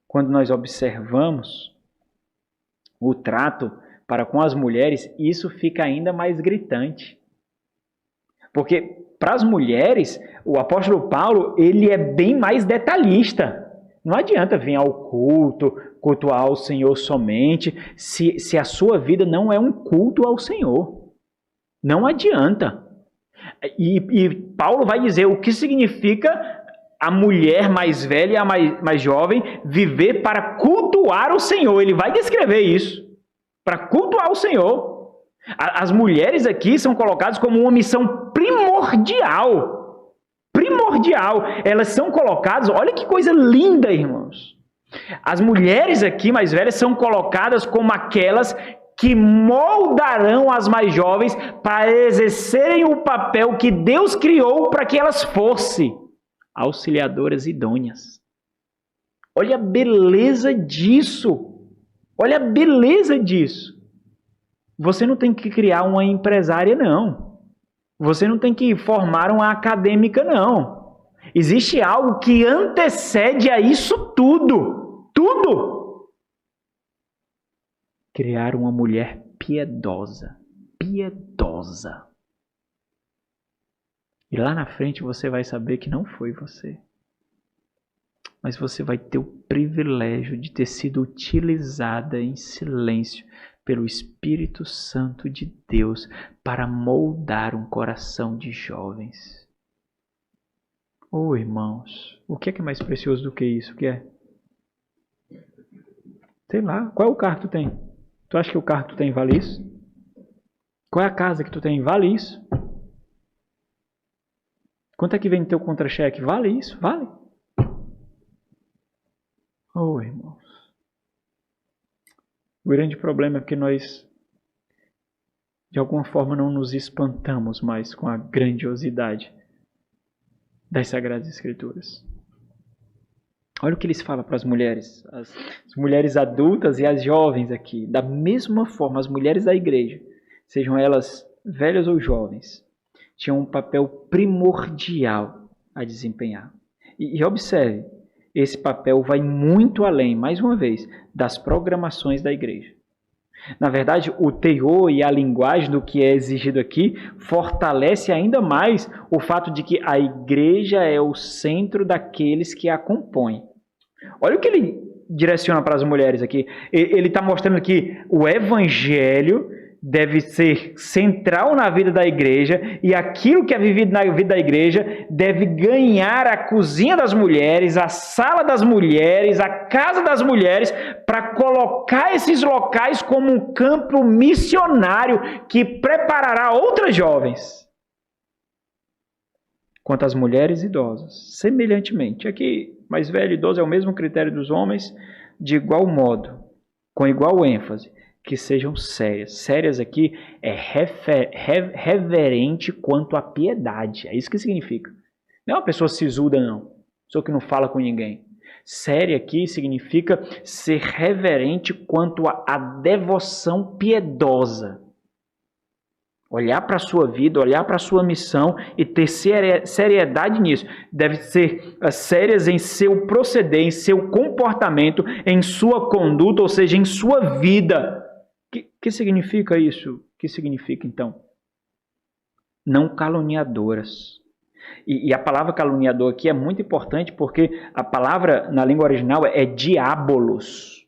quando nós observamos o trato para com as mulheres, isso fica ainda mais gritante. Porque para as mulheres, o apóstolo Paulo, ele é bem mais detalhista. Não adianta vir ao culto, cultuar ao Senhor somente, se a sua vida não é um culto ao Senhor. Não adianta. E Paulo vai dizer o que significa a mulher mais velha e a mais jovem viver para cultuar o Senhor. Ele vai descrever isso. Para cultuar o Senhor. As mulheres aqui são colocadas como uma missão primordial. Primordial. Elas são colocadas, olha que coisa linda, irmãos. As mulheres aqui mais velhas são colocadas como aquelas que moldarão as mais jovens para exercerem o papel que Deus criou para que elas fossem auxiliadoras idôneas. Olha a beleza disso. Olha a beleza disso. Você não tem que criar uma empresária, não. Você não tem que formar uma acadêmica, não. Existe algo que antecede a isso tudo. Tudo. Criar uma mulher piedosa. Piedosa. E lá na frente você vai saber que não foi você. Mas você vai ter o privilégio de ter sido utilizada em silêncio pelo Espírito Santo de Deus para moldar um coração de jovens. Oh, irmãos, o que é mais precioso do que isso? O que é? Sei lá, qual é o carro que tu tem? Tu acha que o carro que tu tem vale isso? Qual é a casa que tu tem? Vale isso? Quanto é que vem no teu contra-cheque? Vale isso? Vale? Oh, irmãos. O grande problema é que nós, de alguma forma, não nos espantamos mais com a grandiosidade das Sagradas Escrituras. Olha o que eles falam para as mulheres adultas e as jovens aqui. Da mesma forma, as mulheres da igreja, sejam elas velhas ou jovens, tinham um papel primordial a desempenhar. E observe, esse papel vai muito além, mais uma vez, das programações da igreja. Na verdade, o teor e a linguagem do que é exigido aqui fortalece ainda mais o fato de que a igreja é o centro daqueles que a compõem. Olha o que ele direciona para as mulheres aqui. Ele está mostrando que o evangelho deve ser central na vida da igreja e aquilo que é vivido na vida da igreja deve ganhar a cozinha das mulheres, a sala das mulheres, a casa das mulheres, para colocar esses locais como um campo missionário que preparará outras jovens. Quanto às mulheres idosas, semelhantemente, aqui mais velho e idoso é o mesmo critério dos homens, de igual modo, com igual ênfase, que sejam sérias. Sérias aqui é reverente quanto à piedade. É isso que significa. Não é uma pessoa sisuda, não. Pessoa que não fala com ninguém. Séria aqui significa ser reverente quanto à devoção piedosa. Olhar para a sua vida, olhar para a sua missão e ter seriedade nisso. Deve ser sérias em seu proceder, em seu comportamento, em sua conduta, ou seja, em sua vida. Que significa isso? O que significa, então? Não caluniadoras. E a palavra caluniador aqui é muito importante porque a palavra na língua original é diabolos.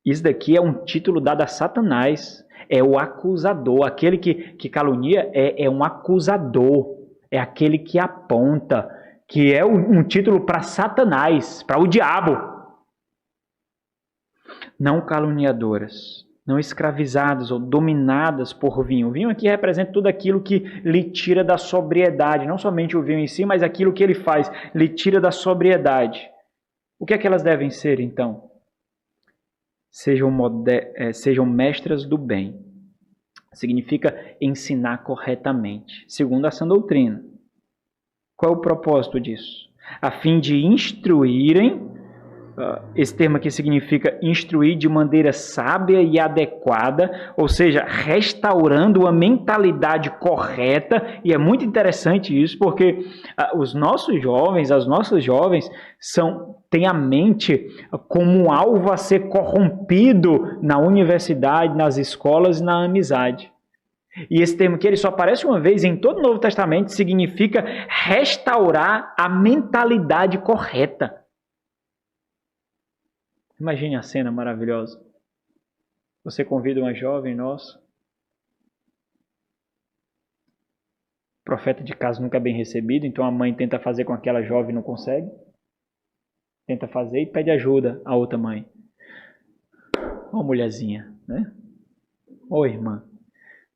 Isso daqui é um título dado a Satanás. É o acusador. Aquele que calunia é um acusador. É aquele que aponta. Que é um título para Satanás, para o diabo. Não caluniadoras, não escravizadas ou dominadas por vinho. O vinho aqui representa tudo aquilo que lhe tira da sobriedade. Não somente o vinho em si, mas aquilo que ele faz, lhe tira da sobriedade. O que é que elas devem ser, então? Sejam mestras do bem. Significa ensinar corretamente, segundo a sã doutrina. Qual é o propósito disso? A fim de instruírem esse termo aqui significa instruir de maneira sábia e adequada, ou seja, restaurando a mentalidade correta, e é muito interessante isso, porque os nossos jovens, as nossas jovens, têm a mente como alvo a ser corrompido na universidade, nas escolas e na amizade. E esse termo aqui ele só aparece uma vez em todo o Novo Testamento, significa restaurar a mentalidade correta. Imagine a cena maravilhosa. Você convida uma jovem nossa. Profeta de casa nunca é bem recebido, então a mãe tenta fazer com aquela jovem e não consegue. Tenta fazer e pede ajuda a outra mãe. Ô mulherzinha, né? Ô irmã,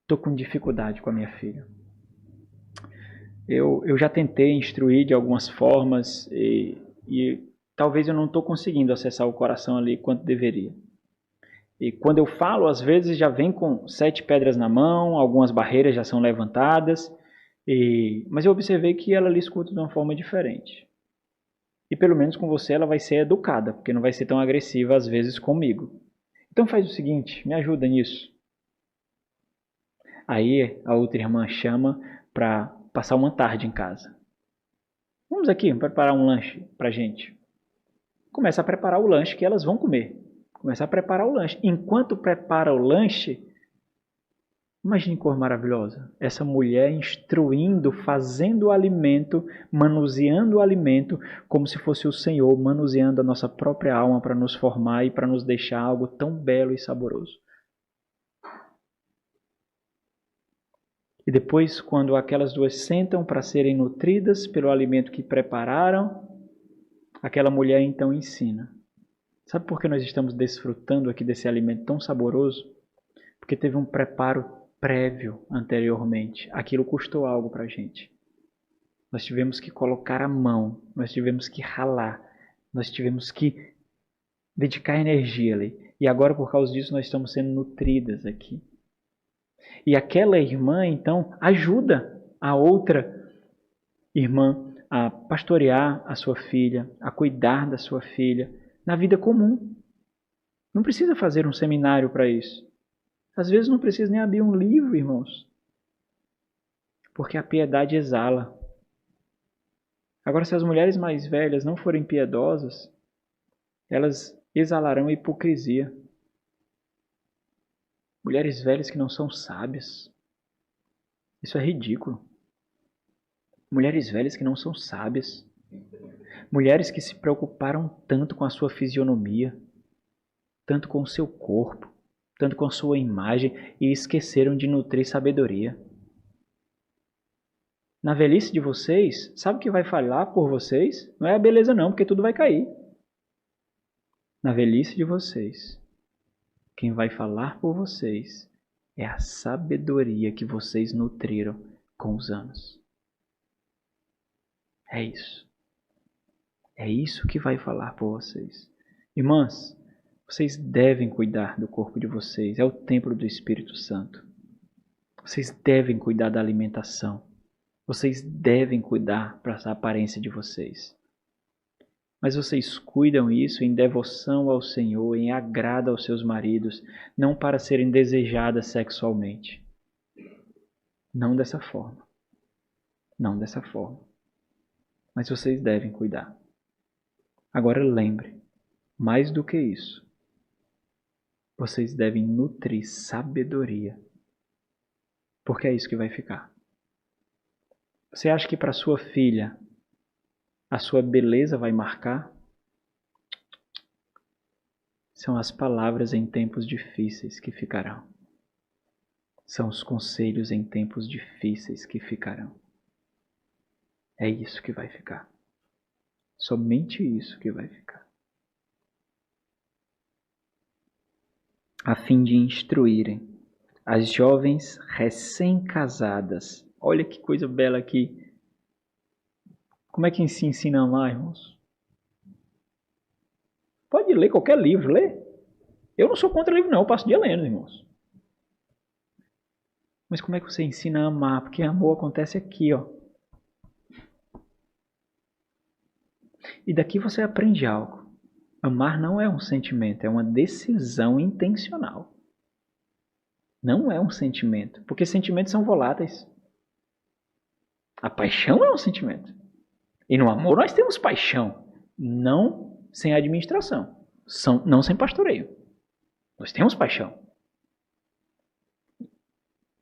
estou com dificuldade com a minha filha. Eu já tentei instruir de algumas formas e talvez eu não estou conseguindo acessar o coração ali quanto deveria. E quando eu falo, às vezes já vem com 7 pedras na mão, algumas barreiras já são levantadas, mas eu observei que ela lhe escuta de uma forma diferente. E pelo menos com você ela vai ser educada, porque não vai ser tão agressiva às vezes comigo. Então faz o seguinte, me ajuda nisso. Aí a outra irmã chama para passar uma tarde em casa. Vamos aqui preparar um lanche para a gente. Começa a preparar o lanche que elas vão comer. Começa a preparar o lanche. Enquanto prepara o lanche, imagine que coisa maravilhosa. Essa mulher instruindo, fazendo o alimento, manuseando o alimento, como se fosse o Senhor manuseando a nossa própria alma para nos formar e para nos deixar algo tão belo e saboroso. E depois, quando aquelas duas sentam para serem nutridas pelo alimento que prepararam, aquela mulher então ensina. Sabe por que nós estamos desfrutando aqui desse alimento tão saboroso? Porque teve um preparo prévio anteriormente. Aquilo custou algo para a gente. Nós tivemos que colocar a mão, nós tivemos que ralar, nós tivemos que dedicar energia ali. E agora, por causa disso, nós estamos sendo nutridas aqui. E aquela irmã, então, ajuda a outra irmã a pastorear a sua filha, a cuidar da sua filha, na vida comum. Não precisa fazer um seminário para isso. Às vezes não precisa nem abrir um livro, irmãos. Porque a piedade exala. Agora, se as mulheres mais velhas não forem piedosas, elas exalarão a hipocrisia. Mulheres velhas que não são sábias. Isso é ridículo. Mulheres velhas que não são sábias. Mulheres que se preocuparam tanto com a sua fisionomia, tanto com o seu corpo, tanto com a sua imagem e esqueceram de nutrir sabedoria. Na velhice de vocês, sabe o que vai falar por vocês? Não é a beleza não, porque tudo vai cair. Na velhice de vocês, quem vai falar por vocês é a sabedoria que vocês nutriram com os anos. É isso. É isso que vai falar por vocês. Irmãs, vocês devem cuidar do corpo de vocês. É o templo do Espírito Santo. Vocês devem cuidar da alimentação. Vocês devem cuidar para essa aparência de vocês. Mas vocês cuidam isso em devoção ao Senhor, em agrado aos seus maridos, não para serem desejadas sexualmente. Não dessa forma. Não dessa forma. Mas vocês devem cuidar. Agora lembre, mais do que isso, vocês devem nutrir sabedoria. Porque é isso que vai ficar. Você acha que para sua filha a sua beleza vai marcar? São as palavras em tempos difíceis que ficarão. São os conselhos em tempos difíceis que ficarão. É isso que vai ficar. Somente isso que vai ficar. A fim de instruírem as jovens recém-casadas. Olha que coisa bela aqui. Como é que se ensina a amar, irmãos? Pode ler qualquer livro, lê. Eu não sou contra livro não, eu passo o dia lendo, irmãos. Mas como é que você ensina a amar? Porque amor acontece aqui, ó. E daqui você aprende algo. Amar não é um sentimento, é uma decisão intencional. Não é um sentimento, porque sentimentos são voláteis. A paixão é um sentimento. E no amor nós temos paixão, não sem administração, não sem pastoreio. Nós temos paixão.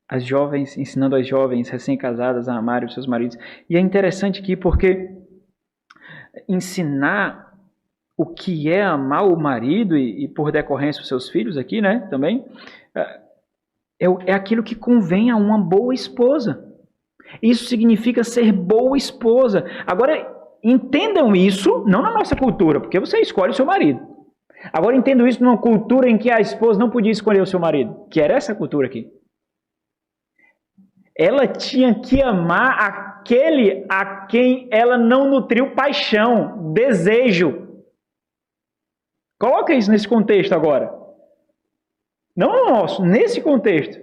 As jovens, ensinando as jovens recém-casadas a amarem os seus maridos. E é interessante aqui porque ensinar o que é amar o marido e por decorrência os seus filhos aqui, né, também, é aquilo que convém a uma boa esposa. Isso significa ser boa esposa. Agora, entendam isso, não na nossa cultura, porque você escolhe o seu marido. Agora, entendam isso numa cultura em que a esposa não podia escolher o seu marido, que era essa cultura aqui. Ela tinha que amar aquele a quem ela não nutriu paixão, desejo. Coloca isso nesse contexto agora. Não no nosso, nesse contexto.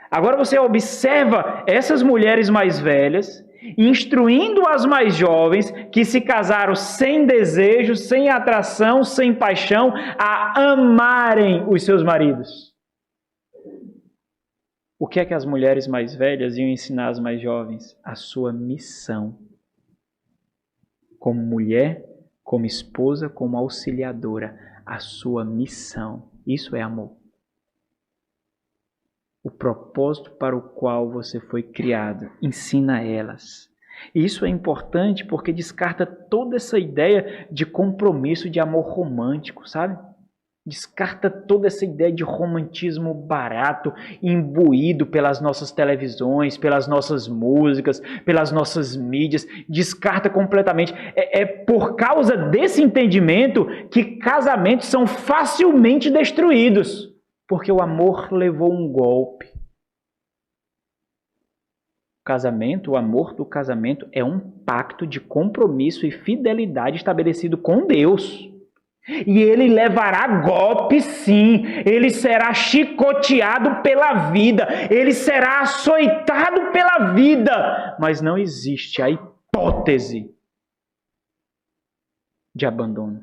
Agora você observa essas mulheres mais velhas instruindo as mais jovens que se casaram sem desejo, sem atração, sem paixão, a amarem os seus maridos. O que é que as mulheres mais velhas iam ensinar às mais jovens? A sua missão. Como mulher, como esposa, como auxiliadora. A sua missão. Isso é amor. O propósito para o qual você foi criado. Ensina elas. E isso é importante porque descarta toda essa ideia de compromisso, de amor romântico, sabe? Descarta toda essa ideia de romantismo barato, imbuído pelas nossas televisões, pelas nossas músicas, pelas nossas mídias. Descarta completamente. É por causa desse entendimento que casamentos são facilmente destruídos. Porque o amor levou um golpe. O amor do casamento é um pacto de compromisso e fidelidade estabelecido com Deus. E ele levará golpe, sim. Ele será chicoteado pela vida. Ele será açoitado pela vida. Mas não existe a hipótese de abandono,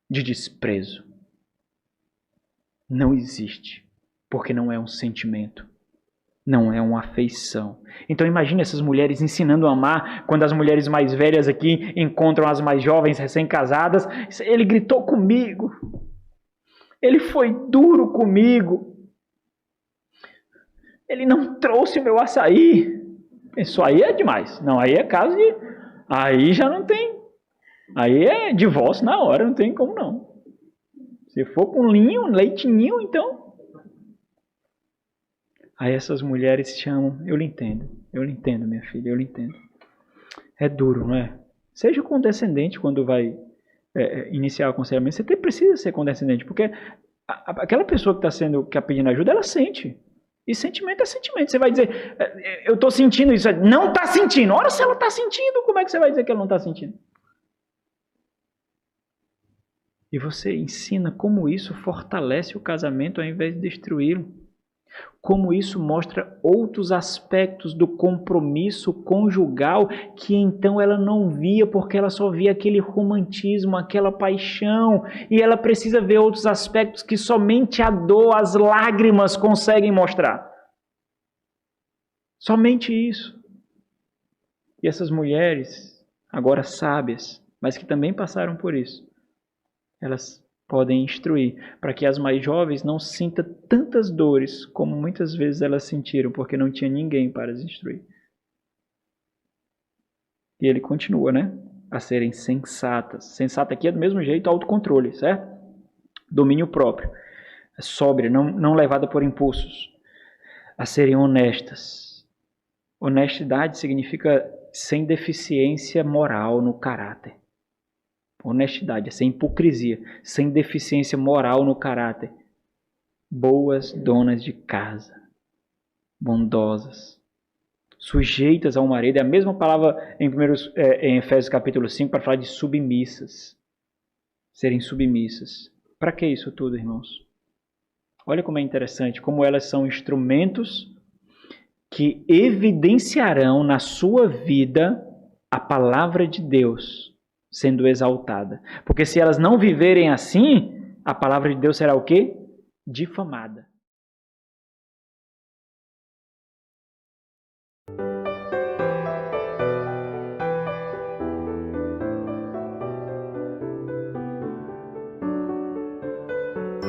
de desprezo. Não existe, porque não é um sentimento, não é uma afeição. Então imagine essas mulheres ensinando a amar, quando as mulheres mais velhas aqui encontram as mais jovens recém-casadas. Ele gritou comigo, ele foi duro comigo, ele não trouxe o meu açaí. Isso aí é demais. Não, aí é caso de... Aí já não tem. Aí é divórcio na hora, não tem como não. Se for com linho, leitinho, então... Aí essas mulheres chamam... Eu lhe entendo, minha filha, eu lhe entendo. É duro, não é? Seja condescendente quando vai iniciar o aconselhamento. Você precisa ser condescendente, porque aquela pessoa que está pedindo ajuda, ela sente. E sentimento é sentimento. Você vai dizer, eu estou sentindo isso. Não está sentindo. Ora, se ela está sentindo, como é que você vai dizer que ela não está sentindo? E você ensina como isso fortalece o casamento ao invés de destruí-lo. Como isso mostra outros aspectos do compromisso conjugal que então ela não via, porque ela só via aquele romantismo, aquela paixão. E ela precisa ver outros aspectos que somente a dor, as lágrimas conseguem mostrar. Somente isso. E essas mulheres, agora sábias, mas que também passaram por isso, elas podem instruir para que as mais jovens não sintam tantas dores como muitas vezes elas sentiram, porque não tinha ninguém para as instruir. E ele continua, né? A serem sensatas. Sensata aqui é do mesmo jeito autocontrole, certo? Domínio próprio. Sóbria, não levada por impulsos. A serem honestas. Honestidade significa sem deficiência moral no caráter. Honestidade, sem hipocrisia, sem deficiência moral no caráter. Boas donas de casa, bondosas, sujeitas ao marido. É a mesma palavra em Efésios capítulo 5 para falar de submissas. Serem submissas. Para que isso tudo, irmãos? Olha como é interessante, como elas são instrumentos que evidenciarão na sua vida a palavra de Deus sendo exaltada. Porque se elas não viverem assim, a palavra de Deus será o quê? Difamada.